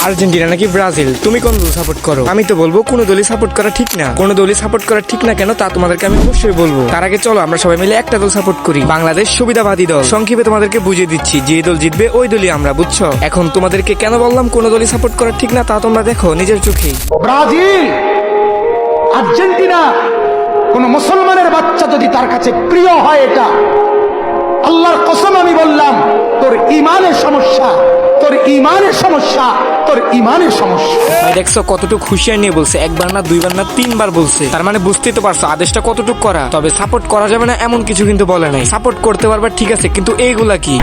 Argentina নাকি Brazil, তুমি কোন দল সাপোর্ট করো? আমি তো বলবো কোনো দলই সাপোর্ট করা ঠিক না। কোনো দলই সাপোর্ট করা ঠিক না কেন তা তোমাদেরকে আমি অবশ্যই বলবো। তার আগে চলো আমরা সবাই মিলে একটা দল সাপোর্ট করি, বাংলাদেশ সুবিধাবাদী দল। সংক্ষেপে তোমাদেরকে বুঝিয়ে দিচ্ছি, যে দল জিতবে ওই দলই আমরা, বুঝছো? এখন তোমাদেরকে কেন বললাম কোনো দলই সাপোর্ট করা ঠিক না তা তোমরা দেখো নিজের চোখেই। ব্রাজিল, আর্জেন্টিনা, কোন মুসলমানের বাচ্চা যদি তার কাছে প্রিয় হয়, এটা আল্লাহর কসম আমি বললাম, তোর ইমানের সমস্যা, তোর ইমানের সমস্যা, তোর ইমানের সমস্যা। ভাই দেখছো কতটুকু হুঁশিয়ার নিয়ে বলছে, একবার না দুইবার না তিনবার বলছে। তার মানে বুঝতেই তো পারছো আদেশটা কতটুকু করা। তবে সাপোর্ট করা যাবে না এমন কিছু কিন্তু বলে নাই। সাপোর্ট করতে পারবা ঠিক আছে, কিন্তু এইগুলা কি?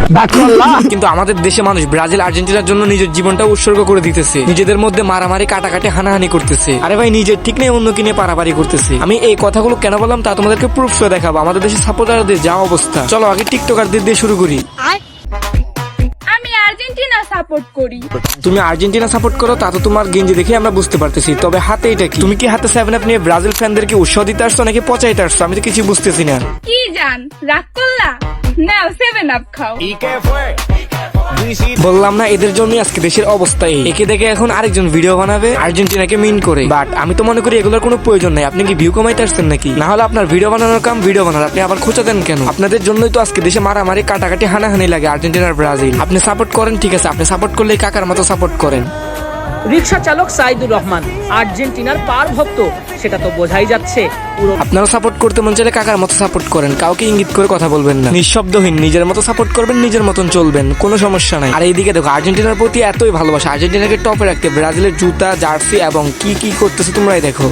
কিন্তু আমাদের দেশে মানুষ ব্রাজিল আর্জেন্টিনার জন্য নিজের জীবনটা উৎসর্গ করে দিতেছে, নিজেদের মধ্যে মারামারি কাটাকাটি হানাহানি করতেছে। আরে ভাই নিজের ঠিক নেই অন্য কিনে পারাপারি করতেছে। আমি এই কথাগুলো কেন বললাম তা তোমাদেরকে প্রুফ করে দেখাবো। আমাদের দেশের সাপোর্টারদের যা অবস্থা। চলো আগে টিকটকারদের দিয়ে শুরু করি। আমি আর্জেন্টিনা সাপোর্ট করি। তুমি আর্জেন্টিনা সাপোর্ট করো তা তো তোমার গেঞ্জি দেখে আমরা বুঝতে পারতেছি। তবে হাতে এটা কি? তুমি কি হাতে 7 আপ নিয়ে ব্রাজিল ফ্যানদেরকে উৎসাহ দিতে আসছো নাকি পচাইতে আসছো? আমি তো কিছু বুঝতেছি না। কি জান রাগ করলা? নাও 7 আপ খাও। বললাম না এদের জন্য আজকে দেশের অবস্থা এই। একে দেখে এখন আরেকজন ভিডিও বানাবে আর্জেন্টিনাকে মিন করে। বাট আমি তো মনে করি এগুলোর কোনো প্রয়োজন নাই। আপনি কি ভিউ কমাইতে আসছেন নাকি? না হলে আপনার ভিডিও বানানোর কাম ভিডিও বানান, আপনি আবার খোঁচা দেন কেন? আপনাদের জন্যই তো আজকে দেশে মারামারি কাটাকাটি হানাহানি লাগে আর্জেন্টিনার ব্রাজিল। আপনি সাপোর্ট করেন ঠিক আছে, আপনি সাপোর্ট করলে কাকার মতো সাপোর্ট করেন। রিকশা চালক সাইদুর রহমান আর্জেন্টিনার পার ভক্ত, সেটা তো বোঝাই যাচ্ছে। পুরো আপনারা সাপোর্ট করতে মন চাইলে কাকার মতো সাপোর্ট করেন, কাউকে ইঙ্গিত করে কথা বলবেন না, নিঃশব্দহীন নিজের মতো সাপোর্ট করবেন, নিজের মতন চলবেন, কোনো সমস্যা নাই। আর এইদিকে দেখো আর্জেন্টিনার প্রতি এতই ভালোবাসা, আর্জেন্টিনাকে টপে রাখতে ব্রাজিলের জুতা জার্সি এবং কি কি করতেছে তোমরাই দেখো।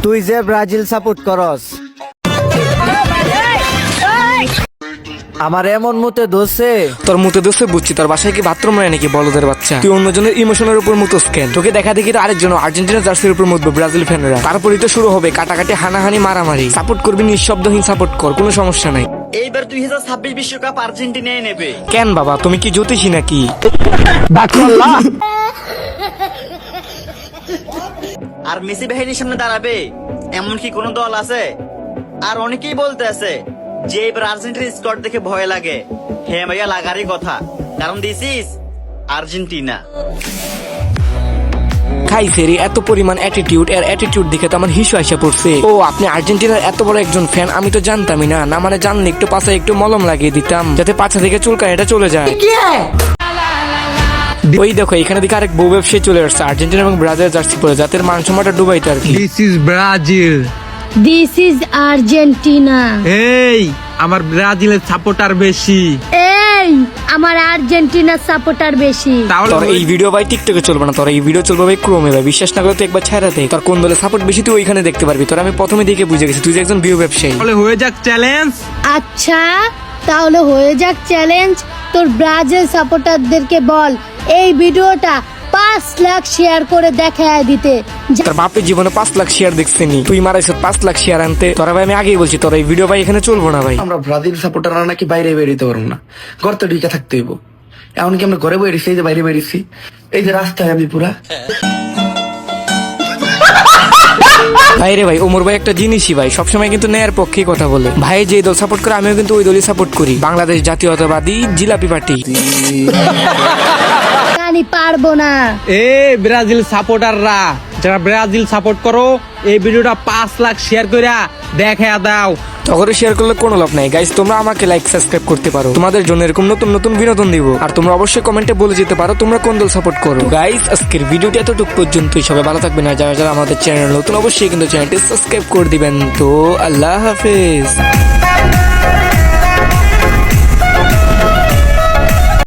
তুই যে ব্রাজিল সাপোর্ট করস, আমার এমন মতে দোষে তোর মুতে দোষে বুঝছি, তোর বাসায় কি বাথরুম নাই নাকি বলদের বাচ্চা? তুই অন্যজনের ইমোশনের উপর মুতোস কেন? তোকে দেখা দেখি তো আরেকজন আর্জেন্টিনা জার্সির উপর মুতবে ব্রাজিল ফ্যানরা। তারপরেই তো শুরু হবে কাটাকাটি হানাহানি মারামারি। সাপোর্ট করবি নিঃশব্দহীন সাপোর্ট কর, কোনো সমস্যা নাই। এইবার 2026 বিশ্বকাপ আর্জেন্টিনাই নেবে। কেন বাবা তুমি কি জ্যোতিষী নাকি? আর মেসি বাহিনীর সামনে দাঁড়াবে এমন কি কোনো দল আছে? আর অনেকেই বলতে আছে যে এবার আর্জেন্টিনার স্কোয়াড দেখে ভয় লাগে। হ্যাঁ ভাইয়া লাগারই কথা, কারণ দিস ইজ আর্জেন্টিনা। খাইছেরি এত পরিমাণ অ্যাটিটিউড, এর অ্যাটিটিউড দেখে তো আমার হিসু আইসা পড়ছে। ও আপনি আর্জেন্টিনার এত বড় একজন ফ্যান, আমি তো জানতামই না। না মানে জানলে একটু পাছায় একটু মলম লাগিয়ে দিতাম, যাতে পাছা থেকে চুলকানিটা চলে যায়। ওই দেখো এখানে দিকে আরেক বউ ব্যবসায়ী চলে আসছে আর্জেন্টিনা এবং ব্রাজিল জার্সি পরে, যাতে মান সম্মানটা ডুবাইতে আর কি। This is Brazil. This is Argentina. এই আমার ব্রাজিলের সাপোর্টার বেশি। এই আমার আর্জেন্টিনার সাপোর্টার বেশি। তাহলে তোর এই ভিডিও ভাই টিকটকে চলবে না, তোর এই ভিডিও চলবে ভাই ক্রোমে। ভাই বিশ্বাস না করে তুই একবার ছাড়া দে, তোর কোন দলে সাপোর্ট বেশি তুই ওইখানে দেখতে পারবি। তোর আমি প্রথমে দেখে বুঝে গেছি তুই যে একজন ভিউ ব্যবসায়ী। তাহলে হয়ে যাক চ্যালেঞ্জ। আচ্ছা তাহলে হয়ে যাক চ্যালেঞ্জ। তোর ব্রাজিল সাপোর্টারদেরকে বল এই ভিডিওটা 5 লাখ শেয়ার করে দেখায় দিতে। তোর বাপের জীবনে 5 লাখ শেয়ার দেখছিনি, তুই মারাইছ 5 লাখ শেয়ার আনতে। তোরা ভাই আমি আগেই বলছি তোর এই ভিডিও ভাই এখানে চলবো না ভাই। আমরা ব্রাজিল সাপোর্টাররা নাকি বাইরে বেরিতে পারবো না, ঘর তো ঢুকে থাকতে হইব। এমনকি আমরা ঘরে বেরিয়েছি, এই যে বাইরে বেরিয়েছি, এই যে রাস্তায় আমি পুরা। ভাই রে ভাই ওমর ভাই একটা জিনিসই ভাই সবসময় কিন্তু ন্যায়ের পক্ষেই কথা বলে। ভাই যে দল সাপোর্ট করে আমিও কিন্তু ওই দলই সাপোর্ট করি, বাংলাদেশ জাতীয়তাবাদী জিলাপি পার্টি। আমি পারবো না। এ ব্রাজিল সাপোর্টাররা যারা ব্রাজিল সাপোর্ট করো, এই ভিডিওটা 5 লাখ শেয়ার কইরা দেখা দাও। তখন শেয়ার করলে কোনো লাভ নাই গাইস, তোমরা আমাকে লাইক সাবস্ক্রাইব করতে পারো, তোমাদের জন্য এরকম নতুন নতুন বিনোদন দিব। আর তোমরা অবশ্যই কমেন্টে বলে যেতে পারো তোমরা কোন দল সাপোর্ট করো। গাইস আজকের ভিডিওটি এতটুকু পর্যন্তই, সবাই ভালো থাকবেন। আর যারা যারা আমাদের চ্যানেল নতুন অবশ্যই কিন্তু চ্যানেলটি সাবস্ক্রাইব করে দিবেন। তো আল্লাহ হাফেজ।